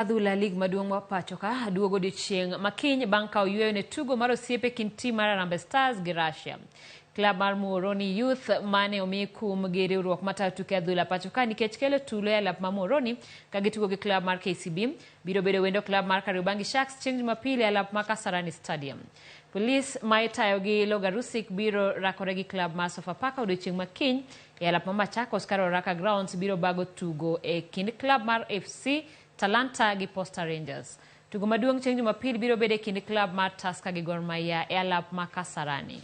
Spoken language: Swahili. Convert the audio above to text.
Adhula lig maduong' ma pacho ka duogo odiochieng' makiny bang' kawo yueyo ne tugo mar osiepe kind tim mar Harambee Stars gi Russia. Klab mar Muhoroni Youth mane omi kum gi riwruok matayo tuke adhula pacho ka nikech kelo tulo e alap ma Muhoroni ka gitugo gi klab mar KCB biro bedo wendo klab mar Kariobangi Sharks chieng' Jumapili e alap ma Kasarani Stadium. Polis ma itayo gi Logarusik biro rakore gi klab mar Sofapaka odiochieng' makiny e alap ma Machakos ka Roraka Grounds biro bago tugo e kind klab mar FC Talanta gi Posta Rangers. Tugo maduong' chieng' Jumapili biro bedo e kind klab mar Tusker gi Gor Mahia e alap ma Kasarani.